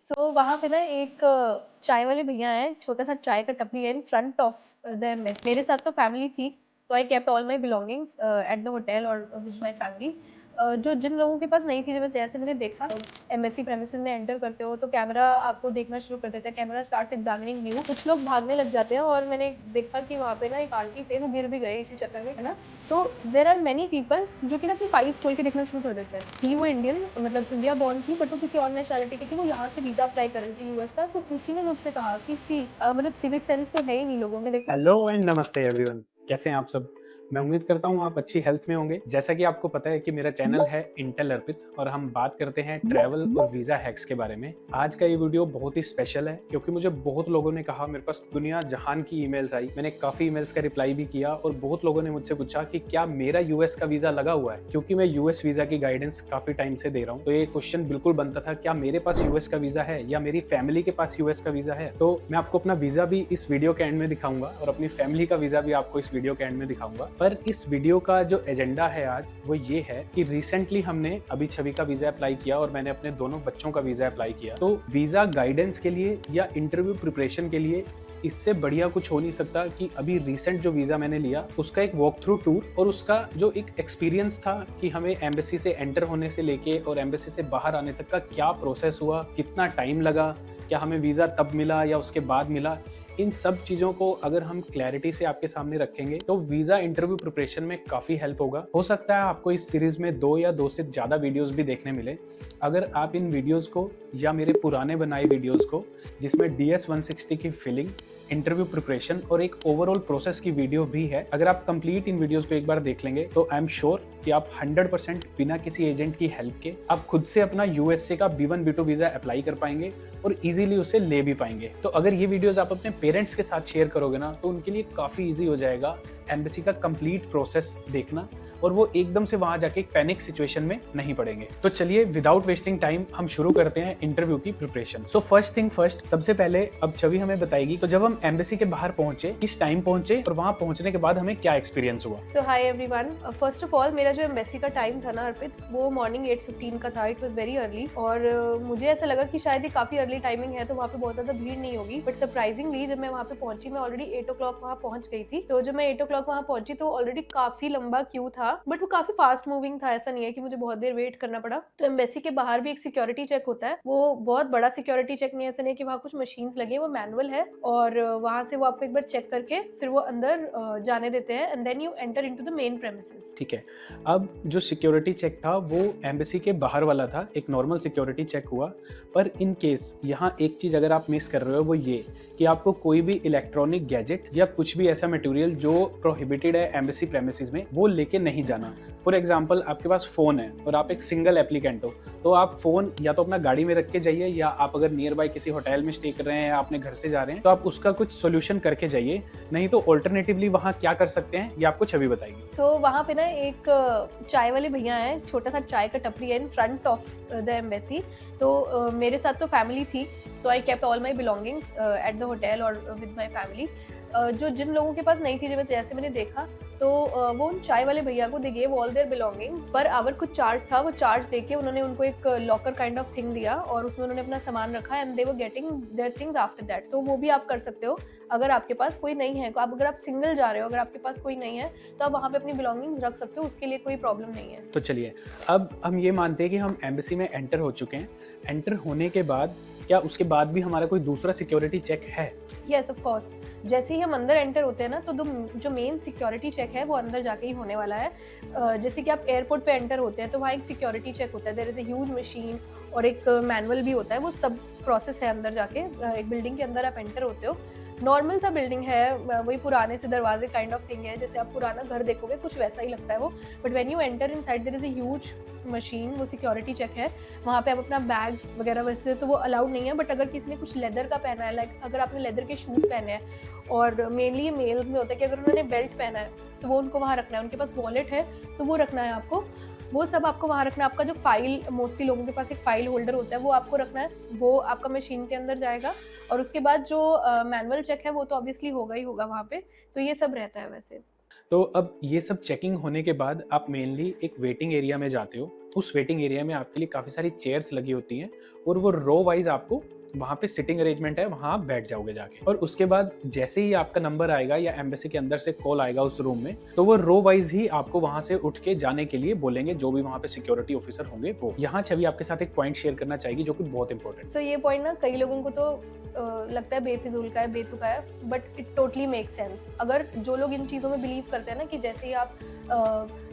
वहाँ पे ना एक चाय वाले भैया हैं, छोटा सा चाय का टपरी है in front of the mess. मेरे साथ तो फैमिली थी, तो I kept all my belongings at the hotel और विद माय फैमिली। जो जिन लोगों के पास नहीं थी, जब जैसे मैंने देखा एमबेसी प्रेमिसेस में एंटर करते हो तो कैमरा आपको देखना शुरू कर देता है। Camera start examining you. कुछ लोग भागने लग जाते हैं और मैंने देखा कि वहाँ पे ना एक आंटी थे, वो गिर भी गए इसी चक्कर में, है ना। तो देर आर मैनी पीपल जो कि ना अपनी फाइल्स खोल के देखना शुरू कर देते हैं कि वो इंडियन, मतलब इंडिया बॉर्न थी, बट वो किसी और नेशनलिटी की थी, वो यहाँ से वीजा अप्लाई कर रही थी यूएस का। तो उसी ने मुझसे कहा कि मतलब सिविक सेंस तो है ही नहीं लोगों में, देखो। हेलो एंड नमस्ते एवरीवन। कैसे हैं आप सब? मैं उम्मीद करता हूँ आप अच्छी हेल्थ में होंगे। जैसा कि आपको पता है कि मेरा चैनल है इंटेल अर्पित और हम बात करते हैं ट्रैवल और वीज़ा हैक्स के बारे में। आज का ये वीडियो बहुत ही स्पेशल है क्योंकि मुझे बहुत लोगों ने कहा, मेरे पास दुनिया जहान की ईमेल्स आई, मैंने काफ़ी ईमेल्स का रिप्लाई भी किया और बहुत लोगों ने मुझसे पूछा कि क्या मेरा यूएस का वीज़ा लगा हुआ है, क्योंकि मैं यूएस वीज़ा की गाइडेंस काफ़ी टाइम से दे रहा हूँ। तो ये क्वेश्चन बिल्कुल बनता था, क्या मेरे पास यूएस का वीज़ा है या मेरी फैमिली के पास यूएस का वीज़ा है। तो मैं आपको अपना वीज़ा भी इस वीडियो के एंड में दिखाऊंगा और अपनी फैमिली का वीज़ा भी आपको इस वीडियो के एंड में दिखाऊंगा। पर इस वीडियो का जो एजेंडा है आज वो ये है कि रिसेंटली हमने अभी छवि का वीजा अप्लाई किया और मैंने अपने दोनों बच्चों का वीजा अप्लाई किया। तो वीजा गाइडेंस के लिए या इंटरव्यू प्रिपरेशन के लिए इससे बढ़िया कुछ हो नहीं सकता कि अभी रिसेंट जो वीजा मैंने लिया उसका एक वॉक थ्रू टूर और उसका जो एक एक्सपीरियंस था कि हमें एम्बेसी से एंटर होने से लेके और एम्बेसी से बाहर आने तक का क्या प्रोसेस हुआ, कितना टाइम लगा, क्या हमें वीजा तब मिला या उसके बाद मिला। इन सब चीज़ों को अगर हम क्लैरिटी से आपके सामने रखेंगे तो वीज़ा इंटरव्यू प्रिपरेशन में काफ़ी हेल्प होगा। हो सकता है आपको इस सीरीज़ में 2 या 2 से ज़्यादा वीडियोस भी देखने मिले। अगर आप इन वीडियोस को या मेरे पुराने बनाए वीडियोस को, जिसमें DS 160 की फिलिंग, इंटरव्यू प्रिपरेशन और एक ओवरऑल प्रोसेस की वीडियो भी है, अगर आप कंप्लीट इन वीडियोस को एक बार देख लेंगे तो आई एम श्योर कि आप 100% बिना किसी एजेंट की हेल्प के आप खुद से अपना यूएसए का B1 B2 वीज़ा अप्लाई कर पाएंगे और इजीली उसे ले भी पाएंगे। तो अगर ये वीडियोस आप अपने पेरेंट्स के साथ शेयर करोगे ना तो उनके लिए काफ़ी ईजी हो जाएगा एम्बेसी का कंप्लीट प्रोसेस देखना और वो एकदम से वहां जाके एक पैनिक सिचुएशन में नहीं पड़ेंगे। तो चलिए विदाउट वेस्टिंग टाइम हम शुरू करते हैं इंटरव्यू की preparation. So first thing first, सबसे पहले अब छवि हमें बताएगी तो जब हम एम्बेसी के बाहर पहुंचे, किस टाइम पहुंचे और वहां पहुंचने के बाद हमें क्या एक्सपीरियंस हुआ। So hi everyone, first of all मेरा जो एम्बेसी का टाइम था ना अर्पित, वो मॉर्निंग 8:15 का था। इट वाज वेरी अर्ली और मुझे ऐसा लगा कि शायद ये काफी अर्ली टाइमिंग है तो वहाँ पे बहुत ज्यादा भीड़ नहीं होगी। बट सरप्राइजिंगली जब मैं वहाँ पे पहुंची, मैं ऑलरेडी 8 ओ क्लॉक वहाँ पहुंच गई थी। तो जब मैं 8 ओ क्लॉक वहाँ पहुंची तो ऑलरेडी काफी लंबा क्यू था, बट वो काफी फास्ट मूविंग था। ऐसा नहीं है कि मुझे बहुत देर वेट करना पड़ा। तो एम्बेसी के बाहर भी एक सिक्योरिटी चेक होता है, वो बहुत बड़ा सिक्योरिटी चेक नहीं है। ऐसा नहीं है कि वहाँ कुछ मशीन्स लगे, वो मैनुअल है और वहाँ से वो आपको एक बार चेक करके फिर वो अंदर जाने देते हैं and then you enter into the main premises. ठीक है, अब जो सिक्योरिटी चेक था वो एम्बेसी के बाहर वाला था, एक नॉर्मल सिक्योरिटी चेक हुआ। पर इन केस यहाँ एक चीज़ अगर आप मिस कर रहे हो वो ये कि आपको कोई भी इलेक्ट्रॉनिक गैजेट या कुछ भी ऐसा मटेरियल जो प्रोहिबिटेड है एम्बेसी प्रेमिसेस में वो लेके नहीं जाना। फॉर एग्जाम्पल, आपके पास फ़ोन है और आप एक सिंगल एप्लीकेंट हो तो आप फ़ोन या तो अपना गाड़ी में रख के जाइए या आप अगर नियर बाय किसी होटल में स्टे कर रहे हैं या अपने घर से जा रहे हैं तो आप उसका कुछ सोल्यूशन करके जाइए। नहीं तो ऑल्टरनेटिवली वहाँ क्या कर सकते हैं ये आपको छवि बताएगी। सो वहाँ पे ना एक चाय वाले भैया हैं, छोटा सा चाय का टपरी है in front of the embassy. तो मेरे साथ तो फैमिली थी, तो I kept all my belongings at the hotel और विद माय फैमिली। जो जिन लोगों के पास नहीं थी, जब जैसे मैंने देखा तो वो उन चाय वाले भैया को they give all their belonging. पर आवर कुछ चार्ज था, वो चार्ज देके उन्होंने उनको एक लॉकर काइंड ऑफ थिंग दिया और उसमें उन्होंने अपना सामान रखा and they were getting their things after that. तो वो भी आप कर सकते हो अगर आपके पास कोई नहीं है। अगर आप सिंगल जा रहे हो, अगर आपके पास कोई नहीं है तो आप वहाँ पे अपनी बिलोंगिंग्स रख सकते हो, उसके लिए कोई प्रॉब्लम नहीं है। तो चलिए, अब हम ये मानते हैं कि हम एम्बेसी में एंटर हो चुके हैं। एंटर होने के बाद क्या उसके बाद भी हमारा कोई दूसरा सिक्योरिटी चेक है? यस ऑफ कोर्स, जैसे ही हम अंदर एंटर होते हैं ना तो जो मेन सिक्योरिटी चेक है वो अंदर जाके ही होने वाला है। जैसे कि आप एयरपोर्ट पे एंटर होते हैं तो वहाँ एक सिक्योरिटी चेक होता है, there is a huge machine और एक मैनुअल भी होता है। वो सब प्रोसेस है अंदर जाके। एक बिल्डिंग के अंदर आप एंटर होते हो, नॉर्मल सा बिल्डिंग है, वही पुराने से दरवाजे काइंड ऑफ थिंग है, जैसे आप पुराना घर देखोगे कुछ वैसा ही लगता है वो। But when you enter inside there is a huge machine, वो सिक्योरिटी चेक है। वहाँ पे आप अपना बैग वगैरह, वैसे तो वो अलाउड नहीं है, बट अगर किसी ने कुछ लेदर का पहना है, लाइक अगर आपने लेदर के शूज़ पहने हैं, और मेनली ये मेल्स में होता है कि अगर उन्होंने बेल्ट पहना है तो वो उनको वहाँ रखना है। उनके पास वॉलेट है तो वो रखना है आपको, वो सब आपको वहाँ रखना है। आपका जो फाइल, मोस्टली लोगों के पास एक फाइल होल्डर होता है, वो आपको रखना है, वो आपका मशीन के अंदर जाएगा। और उसके बाद जो मैनुअल चेक है वो तो ऑब्वियसली होगा ही होगा वहाँ पे। तो ये सब रहता है वैसे। तो अब ये सब चेकिंग होने के बाद आप मेनली एक वेटिंग एरिया में जाते हो उस वेटिंग एरिया में आपके लिए काफ़ी सारी चेयर्स लगी होती हैं और वो रो वाइज आपको वहाँ पे सिटिंग अरेंजमेंट है, वहाँ आप बैठ जाओगे जाके। और उसके बाद जैसे ही आपका नंबर आएगा या एम्बेसी के अंदर से कॉल आएगा उस रूम में, तो वो रो वाइज ही आपको वहाँ से उठ के जाने के लिए बोलेंगे, जो भी वहाँ पे सिक्योरिटी ऑफिसर होंगे वो। यहाँ छवि आपके साथ एक पॉइंट शेयर करना चाहेगी जो कि बहुत इंपॉर्टेंट। तो ये पॉइंट ना कई लोगों को तो लगता है बेफिजूल का है, बेतुका है, but it totally make sense. अगर जो लोग इन चीज़ों में बिलीव करते हैं ना कि जैसे ही आप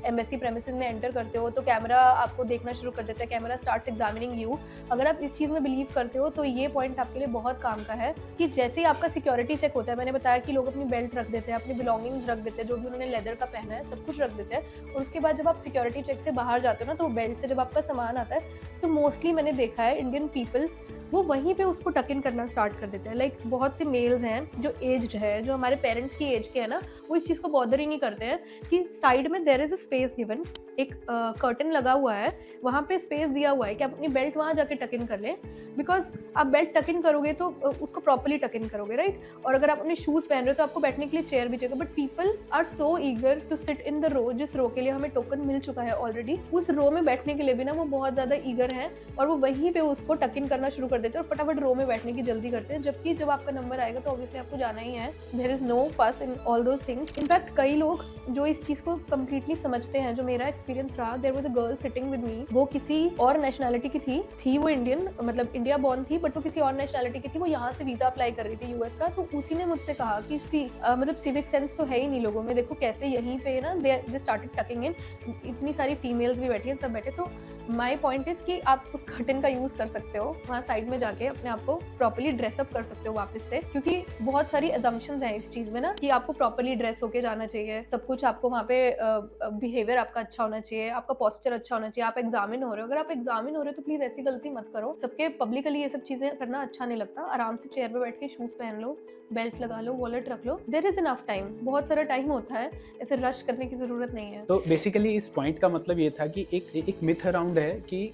एम्बेसी प्रेमिसेस में एंटर करते हो तो कैमरा आपको देखना शुरू कर देता है, कैमरा स्टार्ट्स एग्जामिनिंग यू। अगर आप इस चीज़ में बिलीव करते हो तो ये पॉइंट आपके लिए बहुत काम का है कि जैसे ही आपका सिक्योरिटी चेक होता है, मैंने बताया कि लोग अपनी बेल्ट रख देते हैं, अपनी बिलोंगिंग्स रख देते हैं, जो भी उन्होंने लेदर का पहना है सब कुछ रख देते हैं, और उसके बाद जब आप सिक्योरिटी चेक से बाहर जाते हो ना, तो बेल्ट से जब आपका सामान आता है तो मोस्टली मैंने देखा है इंडियन पीपल वो वहीं पे उसको टक इन करना स्टार्ट कर देते हैं। लाइक बहुत से मेल्स हैं जो एज्ड है, जो हमारे पेरेंट्स की एज के हैं ना, वो इस चीज़ को बॉदर ही नहीं करते हैं कि साइड में there is a space given, एक कर्टन लगा हुआ है, वहाँ पे स्पेस दिया हुआ है कि आप अपनी बेल्ट वहाँ जाके टक इन कर लें। बिकॉज आप बेल्ट टक इन करोगे तो उसको प्रॉपर्ली टक इन करोगे, राइट। और अगर आप अपने शूज़ पहन रहे हो तो आपको बैठने के लिए चेयर भी चाहिए, but people are so eager to sit in the row, जिस रो के लिए हमें टोकन मिल चुका है ऑलरेडी, उस रो में बैठने के लिए भी ना वो बहुत ज़्यादा ईगर हैं और वो वहीं पे उसको टक इन करना शुरू कर देते हैं और फटाफट रो में बैठने की जल्दी करते हैं। जबकि जब आपका नंबर आएगा तो ऑब्वियसली आपको जाना ही है, देयर इज नो फस in all those things. In fact कई लोग जो इस चीज़ को कम्प्लीटली समझते हैं, जो मेरा एक्सपीरियंस रहा, there was a girl sitting with me, वो किसी और नेशनैलिटी की थी वो इंडियन, मतलब इंडिया बॉर्न थी, बट वो किसी और नेशनैलिटी की थी, वो यहाँ से वीजा अप्लाई कर रही थी यूएस का। तो उसी ने मुझसे कहा कि मतलब सिविक सेंस तो है ही नहीं लोगों में, देखो कैसे यहीं पे ना दे स्टार्टेड टकिंग इन, इतनी सारी फीमेल्स भी बैठी हैं, सब बैठे। तो माई पॉइंट इज कि आप उस कर्टन का यूज कर सकते हो, वहाँ साइड में जाके अपने आप को प्रॉपर्ली ड्रेसअप कर सकते हो वापस से, क्योंकि बहुत सारी अजम्पशंस हैं इस चीज में ना कि आपको प्रॉपर्ली ड्रेस होके जाना चाहिए, सब कुछ आपको वहाँ पे बिहेवियर आपका अच्छा होना चाहिए, आपका पोस्चर अच्छा होना चाहिए, आप एग्जामिन हो रहे हो, अगर आप एग्जामिन हो रहे हो तो प्लीज ऐसी गलती मत करो। सबके पब्लिकली ये सब चीजें करना अच्छा नहीं लगता। आराम से चेयर पे बैठ के शूज पहन लो, बेल्ट लगा लो, वॉलेट रख लो, देयर इज इनफ टाइम, बहुत सारा टाइम होता है, ऐसे रश करने की जरूरत नहीं है। तो बेसिकली इस पॉइंट का मतलब ये था कि एक मिथ अराउंड है कि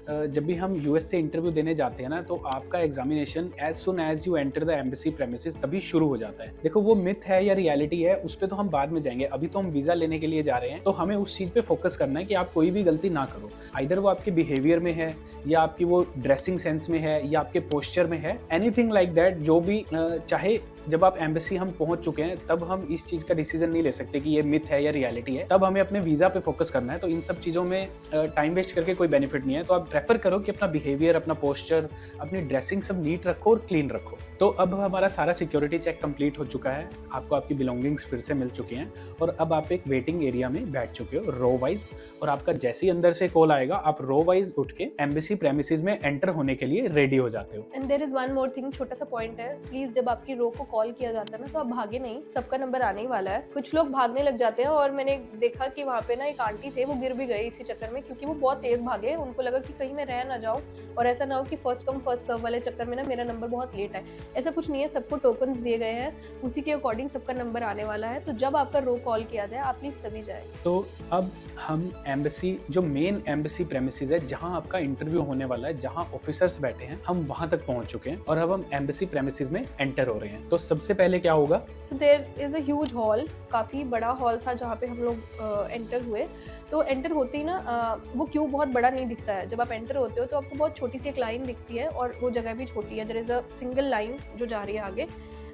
जब भी हम यूएस से इंटरव्यू देने जाते हैं ना, तो आपका examination as soon as you enter the embassy premises तभी शुरू हो जाता है। देखो वो मिथ है या रियलिटी है, उस पर तो हम बाद में जाएंगे, अभी तो हम वीजा लेने के लिए जा रहे हैं, तो हमें उस चीज पे फोकस करना है कि आप कोई भी गलती ना करो। आइदर वो आपके बिहेवियर में है, या आपकी वो ड्रेसिंग सेंस में है, या आपके पोस्चर में है, एनीथिंग लाइक दैट, जो भी चाहे जब आप एम्बेसी हम पहुंच चुके हैं तब हम इस चीज का डिसीजन नहीं ले सकते कि ये मिथ है या रियलिटी है, तब हमें अपने वीजा पे फोकस करना है। तो इन सब चीजों में टाइम वेस्ट करके कोई बेनिफिट नहीं है। तो आप प्रेफर करो कि अपना बिहेवियर, अपना पोस्चर, अपनी ड्रेसिंग सब नीट रखो और क्लीन रखो। तो अब हमारा सारा सिक्योरिटी चेक कंप्लीट हो चुका है, आपको आपकी बिलोंगिंग्स फिर से मिल चुकी हैं और अब आप एक वेटिंग एरिया में बैठ चुके हो रो वाइज, और आपका जैसे ही अंदर से कॉल आएगा आप रो वाइज उठ के एम्बेसी प्रेमिसेस में एंटर होने के लिए रेडी हो जाते हो। And there is one more thing, छोटा सा पॉइंट है, प्लीज जब आपकी रो को कॉल किया जाता है ना, तो आप भागे नहीं, सबका नंबर आने ही वाला है। कुछ लोग भागने लग जाते हैं और मैंने देखा कि वहाँ पे ना एक आंटी थे, वो गिर भी गए इसी चक्कर में, क्योंकि वो बहुत तेज भागे, उनको लगा कि कहीं मैं रह ना जाऊँ और ऐसा ना हो कि फर्स्ट कम फर्स्ट सर्व वाले चक्कर में ना मेरा नंबर बहुत लेट है। ऐसा कुछ नहीं है, सबको टोकन्स दिए गए हैं, उसी के अकॉर्डिंग सबका नंबर आने वाला है। तो जब आपका रो कॉल किया जाए आप प्लीज तभी जाए। तो अब हम एम्बेसी, जो मेन एम्बेसी प्रेमिसेस है जहां आपका इंटरव्यू होने वाला है, जहां ऑफिसर्स बैठे हैं, हम वहां तक पहुंच चुके हैं और अब हम एम्बेसी प्रेमिसेस में एंटर हो रहे हैं। तो सबसे पहले क्या होगा, so there is a huge hall, काफी बड़ा हॉल था जहाँ पे हम लोग एंटर हुए। तो एंटर होते ही ना वो क्यू बहुत बड़ा नहीं दिखता है, जब आप एंटर होते हो तो आपको बहुत छोटी सी एक लाइन दिखती है और वो जगह भी छोटी है, there is a single line जो जा रही है आगे,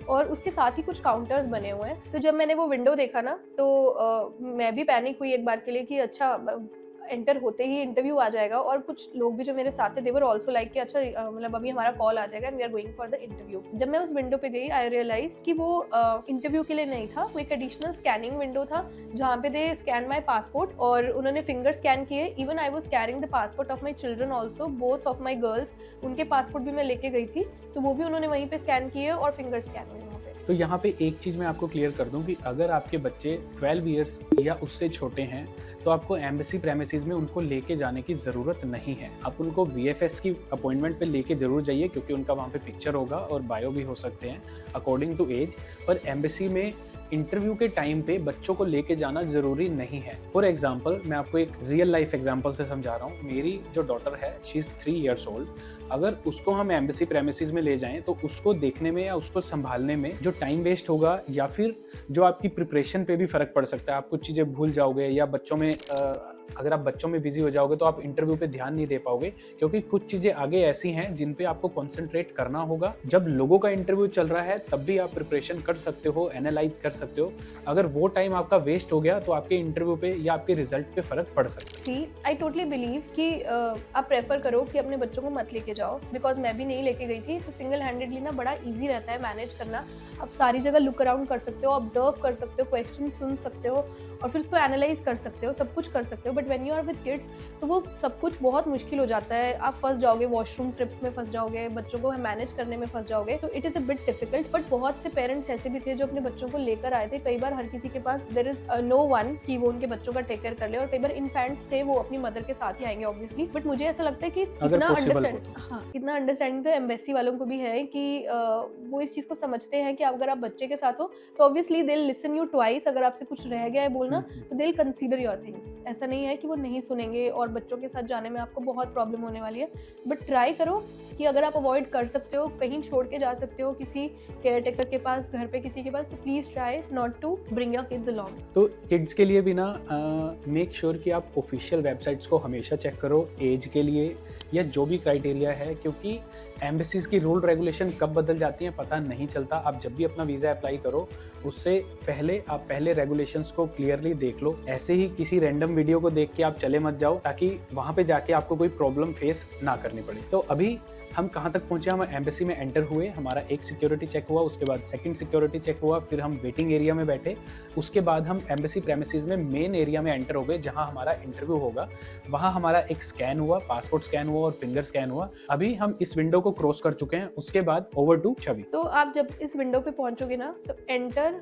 और उसके साथ ही कुछ काउंटर्स बने हुए हैं। तो जब मैंने वो विंडो देखा ना तो मैं भी पैनिक हुई एक बार के लिए कि अच्छा एंटर होते ही इंटरव्यू आ जाएगा, और कुछ लोग भी जो मेरे साथ थे दे वर आल्सो लाइक कि अच्छा मतलब अभी हमारा कॉल आ जाएगा and we are going for the interview. जब मैं उस विंडो पे गई आई रियलाइज्ड कि वो इंटरव्यू के लिए नहीं था, वो एक एडिशनल स्कैनिंग विंडो था जहाँ पे दे स्कैन माई पासपोर्ट और उन्होंने फिंगर स्कैन किए। Even I was carrying the passport of my children also, both of my girls, उनके पासपोर्ट भी मैं लेके गई थी, तो वो भी उन्होंने वहीं पे स्कैन किए और फिंगर स्कैन हुए वहाँ पे। तो यहाँ पे एक चीज़ मैं आपको क्लियर कर दूं कि अगर आपके बच्चे 12 इयर्स या उससे छोटे हैं तो आपको एम्बेसी प्रेमिसेस में उनको लेके जाने की ज़रूरत नहीं है। आप उनको VFS की अपॉइंटमेंट पे लेके जरूर जाइए, क्योंकि उनका वहाँ पे पिक्चर होगा और बायो भी हो सकते हैं अकॉर्डिंग टू एज। पर एम्बेसी में इंटरव्यू के टाइम पे बच्चों को लेके जाना जरूरी नहीं है। फॉर एग्जाम्पल, मैं आपको एक रियल लाइफ एग्जाम्पल से समझा रहा हूँ। मेरी जो डॉटर है, शी इज़ 3 years old, अगर उसको हम एम्बेसी प्रेमिसेस में ले जाएं तो उसको देखने में या उसको संभालने में जो टाइम वेस्ट होगा, या फिर जो आपकी प्रिपरेशन पे भी फर्क पड़ सकता है, आप कुछ चीज़ें भूल जाओगे या बच्चों में अगर आप बच्चों में बिजी हो जाओगे तो आप इंटरव्यू पे ध्यान नहीं दे पाओगे, क्योंकि कुछ चीजें आगे ऐसी हैं जिन पे आपको कंसंट्रेट करना होगा। जब लोगों का इंटरव्यू चल रहा है तब भी आप प्रिपरेशन कर सकते हो, एनालाइज कर सकते हो। अगर वो टाइम आपका वेस्ट हो गया तो आपके इंटरव्यू पे या आपके रिजल्ट पे फर्क पड़ सकता है। आई टोटली बिलीव कि आप प्रेफर करो कि अपने बच्चों को मत लेके जाओ, बिकॉज मैं भी नहीं लेके गई थी। तो सिंगल हैंडेडली ना बड़ा ईजी रहता है मैनेज करना। आप सारी जगह लुक अराउंड कर सकते हो, ऑब्जर्व कर सकते हो, क्वेश्चन सुन सकते हो और फिर उसको एनालाइज कर सकते हो, सब कुछ कर सकते हो। But when you are with kids तो वो सब कुछ बहुत मुश्किल हो जाता है। आप फंस जाओगे, वॉशरूम ट्रिप्स में फंस जाओगे, बच्चों को मैनेज करने में फंस जाओगे। तो it is a bit difficult. But बहुत से पेरेंट्स ऐसे भी थे जो अपने बच्चों को लेकर आए थे। कई बार हर किसी के पास देयर इज नो वन कि वो उनके बच्चों का टेक केयर कर ले, और कई बार इन्फेंट्स थे वो अपनी मदर के साथ ही आएंगे ऑब्वियसली। बट मुझे ऐसा लगता है कि इतना अंडरस्टैंडिंग तो एम्बेसी वालों को भी है कि वो इस चीज़ को समझते हैं कि अगर आप बच्चे के साथ हो तो obviously they will listen you twice. अगर आपसे कुछ रह गया है बोलना तो they will consider your things. ऐसा नहीं है कि वो नहीं सुनेंगे, और बच्चों के साथ जाने में आपको बहुत प्रॉब्लम होने वाली है। बट ट्राई करो कि अगर आप अवॉइड कर सकते हो, कहीं छोड़ के जा सकते हो किसी केयर टेकर के पास, घर पे किसी के पास, तो please try not to bring your kids along. तो किड्स के लिए भी ना मेक श्योर कि आप ऑफिशियल वेबसाइट्स को हमेशा चेक करो, एज के लिए या जो भी क्राइटेरिया है, क्योंकि एम्बेसीज की रूल रेगुलेशन कब बदल जाती हैं पता नहीं चलता। आप जब भी अपना वीज़ा अप्लाई करो उससे पहले आप पहले रेगुलेशंस को क्लियरली देख लो। ऐसे ही किसी रैंडम वीडियो को देख के आप चले मत जाओ, ताकि वहाँ पे जाके आपको कोई प्रॉब्लम फेस ना करनी पड़े। तो अभी हम कहाँ तक पहुँचे, हम एम्बेसी में एंटर हुए, हमारा एक सिक्योरिटी चेक हुआ, उसके बाद सेकंड सिक्योरिटी चेक हुआ, फिर हम वेटिंग एरिया में बैठे, उसके बाद हम एम्बेसी प्रेमिसेस में मेन एरिया में एंटर हो गए जहाँ हमारा इंटरव्यू होगा। वहाँ हमारा एक स्कैन हुआ, पासपोर्ट स्कैन हुआ और फिंगर स्कैन हुआ। अभी हम इस विंडो को क्रॉस कर चुके हैं, उसके बाद ओवर टू छवि। तो आप जब इस विंडो पे पहुंचोगे ना तो एंटर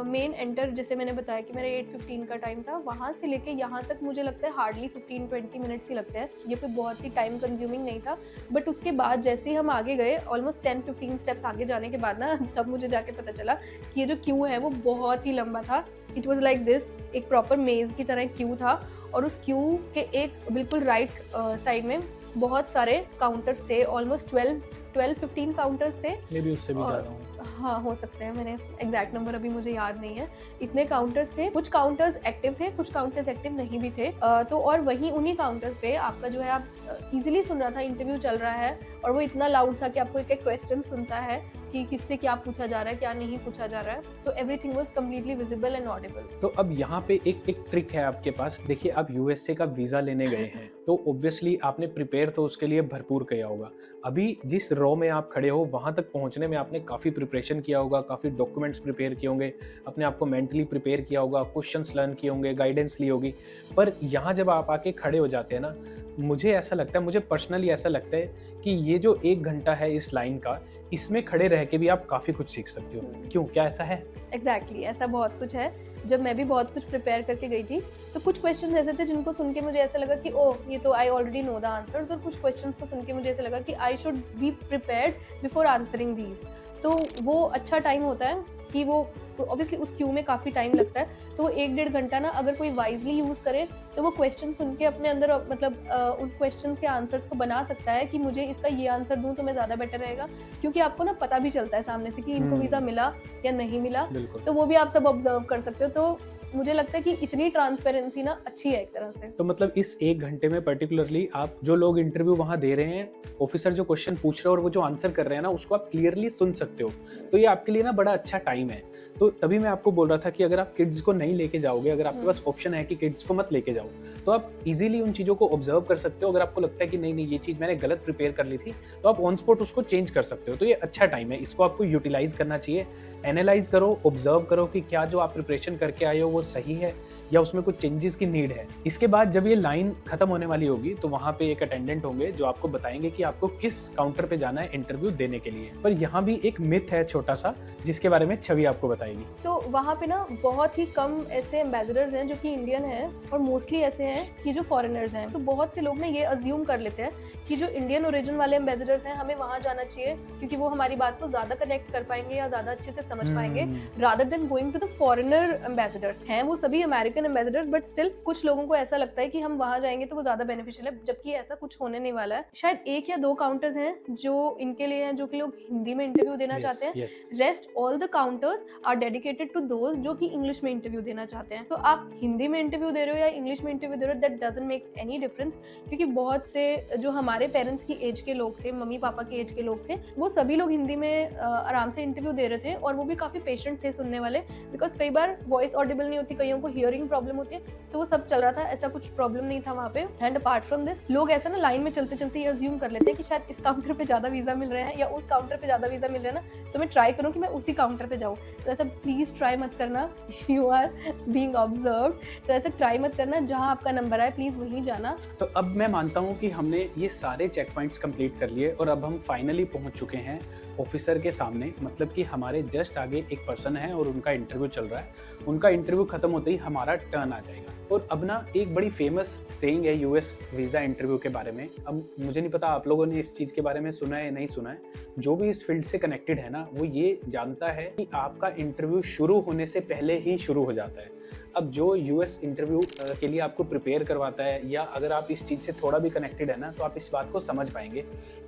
मेन एंटर, जैसे मैंने बताया कि मेरा 8:15 का टाइम था, वहाँ से लेके यहाँ तक मुझे लगता है हार्डली 15-20 मिनट्स ही लगते हैं। ये कोई बहुत ही टाइम कंज्यूमिंग नहीं था। बट उसके बाद जैसे ही हम आगे गए, ऑलमोस्ट 10-15 स्टेप्स आगे जाने के बाद ना तब मुझे जाके पता चला कि ये जो क्यू है वो बहुत ही लंबा था। इट वॉज लाइक दिस, एक प्रॉपर मेज की तरह क्यू था, और उस क्यू के एक बिल्कुल राइट साइड में बहुत सारे काउंटर्स थे। ऑलमोस्ट 12-15 काउंटर्स थे, मे बी उससे भी ज़्यादा हो। हाँ, हो सकते हैं, मैंने एग्जैक्ट नंबर अभी मुझे याद नहीं है। इतने काउंटर्स थे, कुछ काउंटर्स एक्टिव थे, कुछ काउंटर्स एक्टिव नहीं भी थे। तो और वहीं उन्हीं काउंटर्स पे आपका जो है, आप इजीली सुन रहा था, इंटरव्यू चल रहा है और वो इतना लाउड था कि आपको एक एक क्वेश्चन सुनता है कि किससे क्या पूछा जा रहा है, क्या नहीं पूछा जा रहा है। तो everything was completely visible and Audible. तो अब यहाँ पे एक ट्रिक है आपके पास। देखिए, आप यूएसए का वीज़ा लेने गए हैं तो ऑब्वियसली आपने प्रिपेयर तो उसके लिए भरपूर किया होगा। अभी जिस रो में आप खड़े हो वहाँ तक पहुँचने में आपने काफ़ी प्रिपरेशन किया होगा, काफ़ी डॉक्यूमेंट्स प्रिपेयर किए होंगे, अपने आप को मेंटली प्रिपेयर किया होगा, क्वेश्चंस लर्न किए होंगे, गाइडेंस ली होगी। पर यहाँ जब आप आके खड़े हो जाते हैं ना, मुझे ऐसा लगता है, मुझे पर्सनली ऐसा लगता है कि ये जो 1 घंटा है इस लाइन का, इसमें खड़े रह के भी आप काफ़ी कुछ सीख सकते हो। क्यों, क्या ऐसा है? एग्जैक्टली, ऐसा बहुत कुछ है। जब मैं भी बहुत कुछ प्रिपेयर करके गई थी तो कुछ क्वेश्चंस ऐसे थे जिनको सुन के मुझे ऐसा लगा कि ओह, ये तो I already know the answers, और कुछ क्वेश्चंस को सुन के मुझे ऐसा लगा कि I should be prepared before answering these. तो वो अच्छा टाइम होता है कि वो ऑब्वियसली उस क्यू में काफ़ी टाइम लगता है, तो वो 1-1.5 घंटा ना अगर कोई वाइजली यूज़ करे तो वो क्वेश्चन सुन के अपने अंदर मतलब उन क्वेश्चन के आंसर्स को बना सकता है कि मुझे इसका ये आंसर दूं तो मैं ज़्यादा बेटर रहेगा। क्योंकि आपको ना पता भी चलता है सामने से कि इनको वीज़ा मिला या नहीं मिला, तो वो भी आप सब ऑब्जर्व कर सकते हो। तो मुझे लगता है कि इतनी ट्रांसपेरेंसी ना अच्छी है एक तरह से। तो मतलब इस 1 घंटे में पर्टिकुलरली आप जो लोग इंटरव्यू वहाँ दे रहे हैं, ऑफिसर जो क्वेश्चन पूछ रहे हैं और वो जो आंसर कर रहे हैं ना, उसको आप क्लियरली सुन सकते हो। तो ये आपके लिए ना बड़ा अच्छा टाइम है। तो तभी मैं आपको बोल रहा था कि अगर आप किड्स को नहीं लेके जाओगे, अगर आपके पास ऑप्शन है कि किड्स को मत लेके जाओ, तो आप इजीली उन चीज़ों को ऑब्जर्व कर सकते हो। अगर आपको लगता है कि नहीं ये चीज़ मैंने गलत प्रिपेयर कर ली थी, तो आप ऑन स्पॉट उसको चेंज कर सकते हो। तो ये अच्छा टाइम है, इसको आपको यूटिलाइज करना चाहिए। एनालाइज करो, ऑब्जर्व करो कि क्या जो आप प्रिपरेशन करके आए हो वो सही है या उसमें कुछ चेंजेस की नीड है। इसके बाद जब ये लाइन खत्म होने वाली होगी तो वहाँ पे एक अटेंडेंट होंगे जो आपको बताएंगे कि आपको किस काउंटर पे जाना है इंटरव्यू देने के लिए। पर यहाँ भी एक मिथ है छोटा सा, जिसके बारे में छवि आपको बताएगी। सो वहाँ पे ना बहुत ही कम ऐसे एम्बेसडर्स हैं जो कि इंडियन हैं, और मोस्टली ऐसे हैं कि जो फॉरेनर्स हैं। तो बहुत से लोग ना ये अज्यूम कर लेते हैं कि जो इंडियन ओरिजिन वाले एम्बेसडर्स हैं हमें वहाँ जाना चाहिए, क्योंकि वो हमारी बात को ज़्यादा कनेक्ट कर पाएंगे या ज़्यादा अच्छे से समझ पाएंगे, rather than going to the foreigner ambassadors. हैं वो सभी अमेरिकन एम्बेसडर्स, बट स्टिल कुछ लोगों को ऐसा लगता है कि हम वहाँ जाएंगे तो वो ज़्यादा बेनिफिशियल है, जबकि ऐसा कुछ होने नहीं वाला है। शायद 1 या 2 काउंटर्स हैं जो इनके लिए हैं, जो कि लोग हिंदी में इंटरव्यू देना चाहते हैं। Rest all the counters are dedicated to those जो कि इंग्लिश में इंटरव्यू देना चाहते हैं। तो आप हिंदी में इंटरव्यू दे रहे हो या इंग्लिश में इंटरव्यू दे रहे हो, that doesn't makes any difference, क्योंकि बहुत से जो हमारे पेरेंट्स की एज के लोग थे, मम्मी पापा की एज के लोग थे, वो सभी लोग हिंदी में आराम से इंटरव्यू दे रहे थे, और वो भी काफ़ी पेशेंट थे सुनने वाले, बिकॉज कई बार वॉइस ऑडिबल नहीं होती, कईयों को हियरिंग प्रॉब्लम होती है, तो वो सब चल रहा था, ऐसा कुछ प्रॉब्लम नहीं था वहाँ पे। एंड अपार्ट फ्रॉम दिस, लोग ऐसा ना लाइन में चलते चलते ये अज्यूम कर लेते हैं कि शायद इस काउंटर पे ज़्यादा वीज़ा मिल रहे हैं या उस काउंटर पे ज़्यादा वीज़ा मिल रहे हैं ना, तो मैं ट्राई करूँ कि मैं उसी काउंटर पे जाऊँ। तो ऐसा प्लीज़ ट्राई मत करना, यू आर बीइंग ऑब्जर्व्ड, तो ऐसा ट्राई मत करना, जहाँ आपका नंबर आए प्लीज़ वहीं जाना। तो अब मैं मानता हूँ कि हमने ये सारे चेक पॉइंट्स कंप्लीट कर लिए और अब हम फाइनली पहुँच चुके हैं ऑफिसर के सामने, मतलब कि हमारे जस्ट आगे एक पर्सन है और उनका इंटरव्यू चल रहा है। उनका इंटरव्यू खत्म होते ही हमारा टर्न आ जाएगा। और अब ना एक बड़ी फेमस सेइंग है यूएस वीज़ा इंटरव्यू के बारे में। अब मुझे नहीं पता आप लोगों ने इस चीज़ के बारे में सुना है या नहीं सुना है। जो भी इस फील्ड से कनेक्टेड है ना, वो ये जानता है कि आपका इंटरव्यू शुरू होने से पहले ही शुरू हो जाता है। अब जो यूएस इंटरव्यू के लिए आपको प्रिपेयर करवाता है, या अगर आप इस चीज़ से थोड़ा भी कनेक्टेड है ना, तो आप इस बात को समझ पाएंगे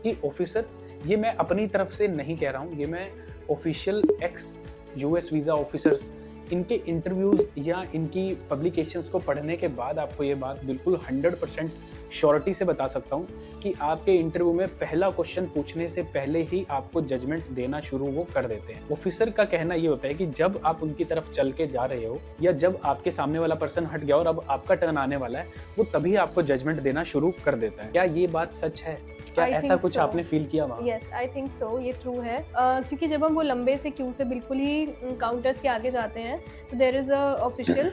कि ऑफिसर, ये मैं अपनी तरफ से नहीं कह रहा हूँ, ये मैं official x US visa officers इनके इंटरव्यूज़ या इनकी पब्लिकेशंस को पढ़ने के बाद आपको ये बात बिल्कुल 100% श्योरिटी से बता सकता हूँ कि आपके इंटरव्यू में पहला क्वेश्चन पूछने से पहले ही आपको जजमेंट देना शुरू वो कर देते हैं। ऑफिसर का कहना ये होता है कि जब आप उनकी तरफ चल के जा रहे हो, या जब आपके सामने वाला पर्सन हट गया और अब आपका टर्न आने वाला है, वो तभी आपको जजमेंट देना शुरू कर देता है। क्या ये बात सच है? क्या ऐसा कुछ आपने फील किया वहाँ? यस, आई थिंक सो, ये ट्रू है, क्योंकि जब हम वो लंबे से क्यू से बिल्कुल ही काउंटर्स के आगे जाते हैं, तो देयर इज़ अ ऑफिशियल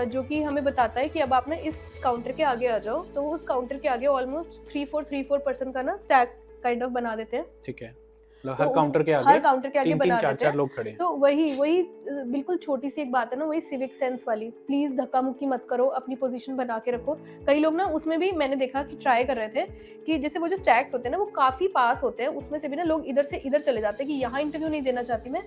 जो कि हमें बताता है कि अब आप ना इस काउंटर के आगे आ जाओ। तो उस काउंटर के आगे ऑलमोस्ट 3-4 पर्सन का ना स्टैक काइंड ऑफ बना देते हैं। ठीक है, हर काउंटर के आगे बना देते हैं। 4 लोग खड़े हैं। तो वही बिल्कुल छोटी सी एक बात है ना, वही सिविक सेंस वाली, प्लीज धक्का मुक्की मत करो, अपनी पोजीशन बना के रखो। कई लोग ना उसमें भी मैंने देखा कि ट्राई कर रहे थे कि जैसे वो जो स्टैक्स होते हैं ना, वो काफी पास होते हैं, उसमें से भी ना लोग इधर से इधर चले जाते हैं कि यहाँ इंटरव्यू नहीं देना चाहती मैं,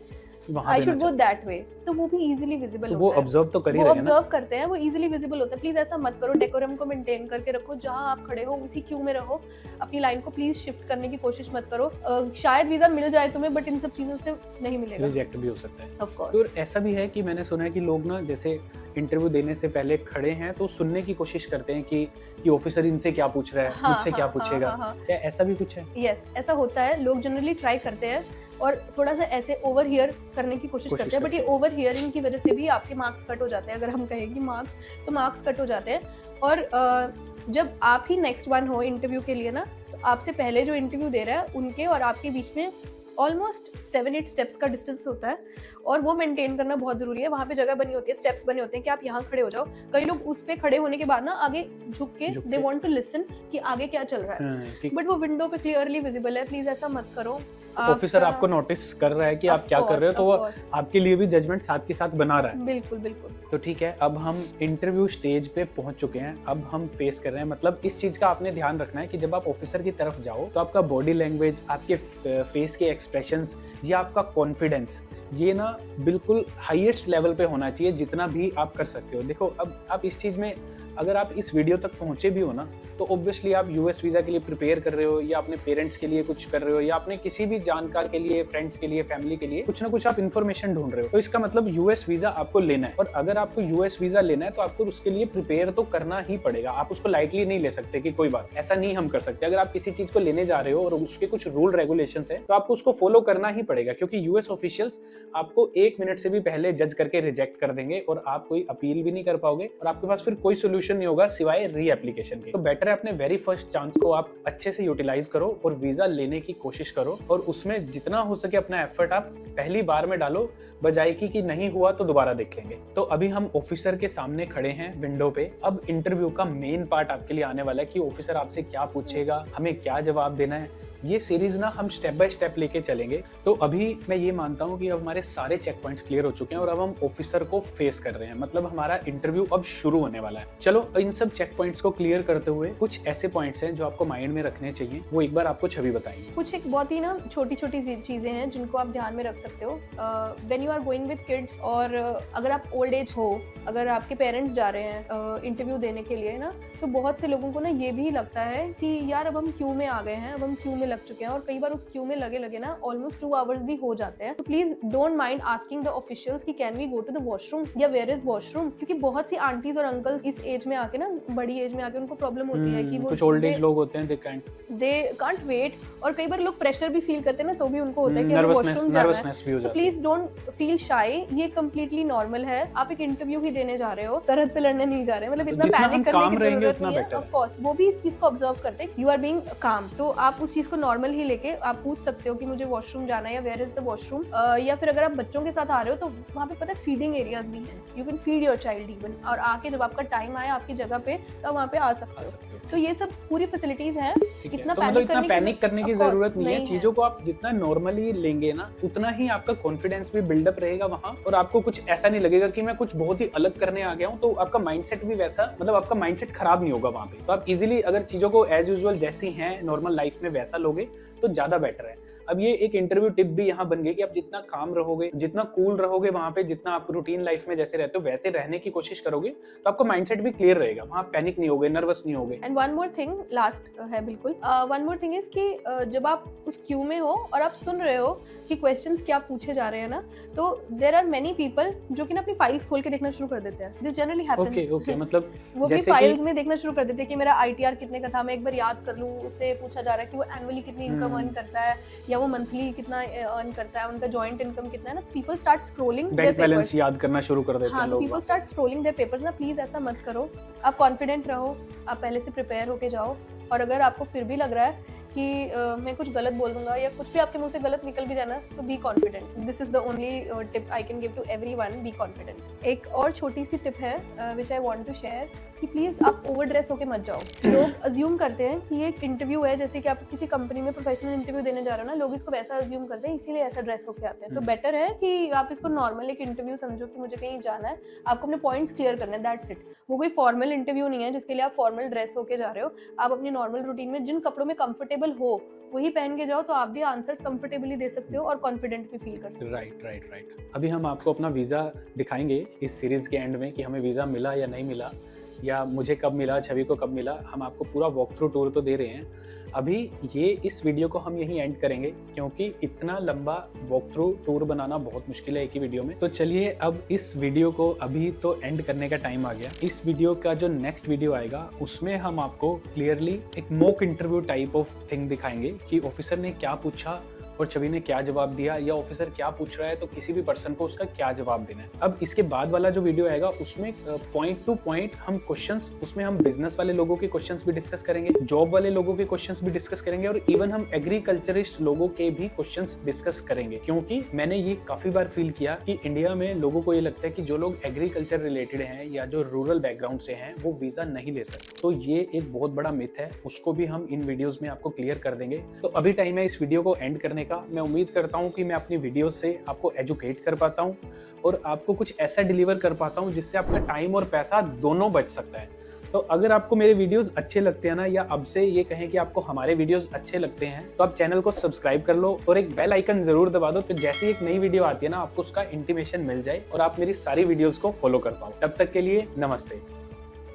I should go that way. तो वो भी इजीली विजिबल होता है, वो ऑब्जर्व तो कर ही रहे हैं ना, वो ऑब्जर्व करते हैं, वो इजीली विजिबल होता है। प्लीज ऐसा मत करो, डेकोरम को मेंटेन करके रखो, जहां आप खड़े हो उसी क्यू में रहो, अपनी लाइन को प्लीज शिफ्ट करने की कोशिश मत करो। शायद वीजा मिल जाए तुम्हें, बट इन सब चीजों से नहीं मिलेगा, रिजेक्ट भी हो सकता है ऑफ कोर्स। और ऐसा भी है कि मैंने सुना है कि लोग ना जैसे इंटरव्यू देने से पहले खड़े हैं तो सुनने की कोशिश करते हैं कि ऑफिसर इनसे क्या पूछ रहा है, मुझसे क्या पूछेगा। क्या ऐसा भी कुछ है? यस, ऐसा होता है, लोग जनरली ट्राई करते हैं और थोड़ा सा ऐसे ओवर हियर करने की कोशिश करते हैं, बट ये ओवर हियरिंग की वजह से भी आपके मार्क्स कट हो जाते हैं। अगर हम कहें कि मार्क्स, तो मार्क्स कट हो जाते हैं। और जब आप ही नेक्स्ट वन हो इंटरव्यू के लिए ना, तो आपसे पहले जो इंटरव्यू दे रहा है उनके और आपके बीच में ऑलमोस्ट 7-8 स्टेप्स का डिस्टेंस होता है, और वो मेंटेन करना बहुत जरूरी है। वहाँ पे जगह बनी होती है, स्टेप्स बने होते हैं कि आप यहाँ खड़े हो जाओ। कई लोग उस पे खड़े होने के बाद ना आगे झुक के दे वांट टू लिसन कि आगे क्या चल रहा है, बट वो विंडो पे क्लियरली विजिबल है। प्लीज ऐसा मत करो। ऑफिसर आपको नोटिस कर रहा है कि आप क्या कर रहे हो, तो वो आपके लिए भी जजमेंट साथ के साथ बना रहा है। बिल्कुल बिल्कुल। तो ठीक है, अब हम इंटरव्यू स्टेज पे पहुंच चुके हैं। अब हम फेस कर रहे हैं, मतलब इस चीज का आपने ध्यान रखना है कि जब आप ऑफिसर की तरफ जाओ तो आपका बॉडी लैंग्वेज, आपके फेस के एक्सप्रेशंस, या आपका कॉन्फिडेंस, ये ना बिल्कुल हाईएस्ट लेवल पे होना चाहिए जितना भी आप कर सकते हो। देखो, अब आप इस चीज में अगर आप इस वीडियो तक पहुंचे भी हो ना, तो ऑब्वियसली आप यूएस वीज़ा के लिए प्रिपेयर कर रहे हो, या अपने पेरेंट्स के लिए कुछ कर रहे हो, या अपने किसी भी जानकार के लिए, फ्रेंड्स के लिए, फैमिली के लिए कुछ ना कुछ आप इन्फॉर्मेशन ढूंढ रहे हो। तो इसका मतलब यूएस वीज़ा आपको लेना है, और अगर आपको यूएस वीज़ा लेना है तो आपको उसके लिए प्रिपेयर तो करना ही पड़ेगा। आप उसको लाइटली नहीं ले सकते कि कोई बात, ऐसा नहीं हम कर सकते। अगर आप किसी चीज़ को लेने जा रहे हो और उसके कुछ रूल रेगुलेशंस है, तो आपको उसको फॉलो करना ही पड़ेगा, क्योंकि यूएस ऑफिशियल्स आपको 1 मिनट से भी पहले जज करके रिजेक्ट कर देंगे, और आप कोई अपील भी नहीं कर पाओगे, और आपके पास फिर कोई सोल्यूशन नहीं होगा सिवाय री एप्लीकेशन के। तो बेटर है अपने वेरी फर्स्ट चांस को आप अच्छे से यूटिलाइज करो और वीजा लेने की कोशिश करो, और उसमें जितना हो सके अपना एफर्ट आप पहली बार में डालो, बजाय कि नहीं हुआ तो दोबारा देख लेंगे। तो अभी हम ऑफिसर के सामने खड़े हैं विंडो पे। अब इंटरव्यू का मेन पार्ट आपके लिए आने वाला है कि ऑफिसर आपसे क्या पूछेगा, हमें क्या जवाब देना है। ये सीरीज ना हम स्टेप बाय स्टेप लेके चलेंगे। तो अभी मैं ये मानता हूँ कि अब हमारे सारे चेक पॉइंट्स क्लियर हो चुके हैं और अब हम ऑफिसर को फेस कर रहे हैं, मतलब हमारा इंटरव्यू अब शुरू होने वाला है। चलो इन सब चेक पॉइंट्स को क्लियर करते हुए कुछ ऐसे पॉइंट्स हैं जो आपको माइंड में रखने चाहिए, वो एक बार आपको छवि बताएंगे। कुछ एक बहुत ही ना छोटी छोटी चीजें हैं जिनको आप ध्यान में रख सकते हो when you are going with kids, और अगर आप ओल्ड एज हो, अगर आपके पेरेंट्स जा रहे हैं इंटरव्यू देने के लिए ना, तो बहुत से लोगों को ना ये भी लगता है कि यार अब हम क्यू में आ गए हैं, अब हम क्यू में लग चुके हैं, और कई बार उस क्यू में लगे ना ऑलमोस्ट 2 आवर्स भी हो जाते हैं। तो please don't mind asking the officials कि can we go to the washroom या वेयर इज वॉशरूम, क्योंकि बहुत सी आंटीज और अंकल्स इस एज में आके ना, बड़ी एज में आके उनको प्रॉब्लम होती है कि वो कुछ ओल्ड एज लोग होते हैं, दे कांट वेट, और कई बार लोग प्रेशर भी फील करते हैं ना, तो भी उनको होता है कि हमें वॉशरूम जाना है। तो प्लीज डोंट फील शाई, ये कंप्लीटली नॉर्मल है। आप एक इंटरव्यू ही देने जा रहे हो, तरह पे लड़ने नहीं जा रहे, मतलब इतना पैनिक करने की जरूरत नहीं है। ऑफ कोर्स वो भी इस चीज को ऑब्जर्व करते हैं, यू आर बीइंग काम, तो आप उस चीज को नॉर्मल ही लेके आप पूछ सकते हो कि मुझे वॉशरूम जाना है या वेयर इज द वॉशरूम। या फिर अगर आप बच्चों के साथ आ रहे हो तो वहाँ पे पता है फीडिंग एरियाज भी हैं, you can feed your child even, और आके जब आपका टाइम आए आपकी जगह पे तब वहाँ पे आ सकते हो। तो ये सब पूरी फैसिलिटीज हैं, इतना पैनिक करने की जरूरत नहीं है। चीजों को आप जितना नॉर्मली लेंगे ना, उतना ही आपका कॉन्फिडेंस भी बिल्डअप रहेगा वहाँ, और आपको कुछ ऐसा नहीं लगेगा कि मैं कुछ बहुत ही अलग करने आ गया हूँ। तो आपका माइंडसेट भी वैसा, मतलब आपका माइंडसेट खराब नहीं होगा वहाँ पे। तो आप इजीली अगर चीजों को एज यूजुअल जैसी हैं नॉर्मल लाइफ में वैसा लोगे तो ज्यादा बेटर है। अब ये एक इंटरव्यू टिप भी यहाँ बन गई कि आप जितना काम रहोगे, जितना कूल रहोगे वहाँ पे, जितना आप रूटीन लाइफ में जैसे रहते हो वैसे रहने की कोशिश करोगे, तो आपका माइंडसेट भी क्लियर रहेगा, वहाँ पैनिक नहीं होगे, नर्वस नहीं होगे। And one more thing, last है बिल्कुल, वन मोर थिंग इज कि जब आप उस क्यू में हो और आप सुन रहे हो कि क्वेश्चंस क्या पूछे जा रहे हैं ना, तो देयर आर मेनी पीपल जो कि ना अपनी फाइल्स खोल के देखना शुरू कर देते हैं। This generally happens. ओके, मतलब वो भी फाइल्स में देखना शुरू कर देते हैं कि मेरा आईटीआर कितने का था, मैं एक बार याद कर लूं। उससे पूछा जा रहा है कि वो एनुअली कितनी इनकम अर्न करता है या वो मंथली कितना अर्न करता है, उनका जॉइंट इनकम कितना है ना। People start scrolling their papers, balance याद करना शुरू कर देते हैं लोग। People start scrolling their papers ना। प्लीज ऐसा मत करो, आप कॉन्फिडेंट रहो, आप पहले से प्रिपेयर होके जाओ, और अगर आपको फिर भी लग रहा है कि मैं कुछ गलत बोल दूंगा या कुछ भी आपके मुंह से गलत निकल भी जाना, तो be confident. This is the only tip I can give to everyone, be confident. एक और छोटी सी टिप है which I want to share, कि प्लीज आप ओवर ड्रेस होके मत जाओ। लोग अज्यूम करते हैं कि ये एक इंटरव्यू है, जैसे कि आप किसी कंपनी में प्रोफेशनल इंटरव्यू देने जा रहे हो ना, लोग इसको वैसा अज्यूम करते हैं, इसीलिए ऐसा ड्रेस होके आते हैं। तो बेटर है कि आप इसको नॉर्मल एक इंटरव्यू समझो कि मुझे कहीं जाना है, आपको अपने पॉइंट्स क्लियर करने हैं, दैट्स इट। वो कोई फॉर्मल इंटरव्यू नहीं है जिसके लिए आप फॉर्मल ड्रेस होके जा रहे हो। आप अपनी नॉर्मल रूटीन में जिन कपड़ों में कंफर्टेबल हो वही पहन के जाओ, तो आप भी आंसर्स कंफर्टेबली दे सकते हो और कॉन्फिडेंट भी फील कर सकते हो। राइट। अभी हम आपको अपना वीज़ा दिखाएंगे इस सीरीज के एंड में कि हमें वीज़ा मिला या नहीं मिला, या मुझे कब मिला, छवि को कब मिला। हम आपको पूरा वॉक थ्रू टूर तो दे रहे हैं। अभी ये इस वीडियो को हम यहीं एंड करेंगे, क्योंकि इतना लंबा वॉक थ्रू टूर बनाना बहुत मुश्किल है एक ही वीडियो में। तो चलिए अब इस वीडियो को अभी तो एंड करने का टाइम आ गया। इस वीडियो का जो नेक्स्ट वीडियो आएगा उसमें हम आपको क्लियरली एक mock interview type of thing दिखाएंगे कि ऑफिसर ने क्या पूछा और छवि ने क्या जवाब दिया, या ऑफिसर क्या पूछ रहा है तो किसी भी पर्सन को उसका क्या जवाब देना है। अब इसके बाद वाला जो वीडियो आएगा उसमें पॉइंट टू पॉइंट हम क्वेश्चंस, उसमें हम बिजनेस वाले लोगों के क्वेश्चंस भी डिस्कस करेंगे, जॉब वाले लोगों के क्वेश्चंस भी डिस्कस करेंगे, और इवन हम एग्रीकल्चरिस्ट लोगों के भी क्वेश्चंस डिस्कस करेंगे। क्योंकि मैंने ये काफी बार फील किया कि इंडिया में लोगों को ये लगता है कि जो लोग एग्रीकल्चर रिलेटेड हैं या जो रूरल बैकग्राउंड से हैं वो वीजा नहीं ले सकते। तो ये एक बहुत बड़ा मिथ है, उसको भी हम इन वीडियोस में आपको क्लियर कर देंगे। तो अभी टाइम है इस वीडियो को एंड करने का। मैं उम्मीद करता हूं कि मैं अपनी वीडियोस से आपको एजुकेट कर पाता हूं और आपको कुछ ऐसा डिलीवर कर पाता हूं जिससे आपका टाइम और पैसा दोनों बच सकता है। तो अगर आपको मेरे वीडियोस अच्छे लगते हैं ना, या अब से ये कहें कि आपको हमारे वीडियोस अच्छे लगते हैं, तो आप चैनल को सब्सक्राइब कर लो और एक बेल आइकन जरूर दबा दो, तो जैसे एक नई वीडियो आती है ना आपको उसका इंटीमेशन मिल जाए और आप मेरी सारी वीडियोस को फॉलो कर पाओ। तब तक के लिए नमस्ते।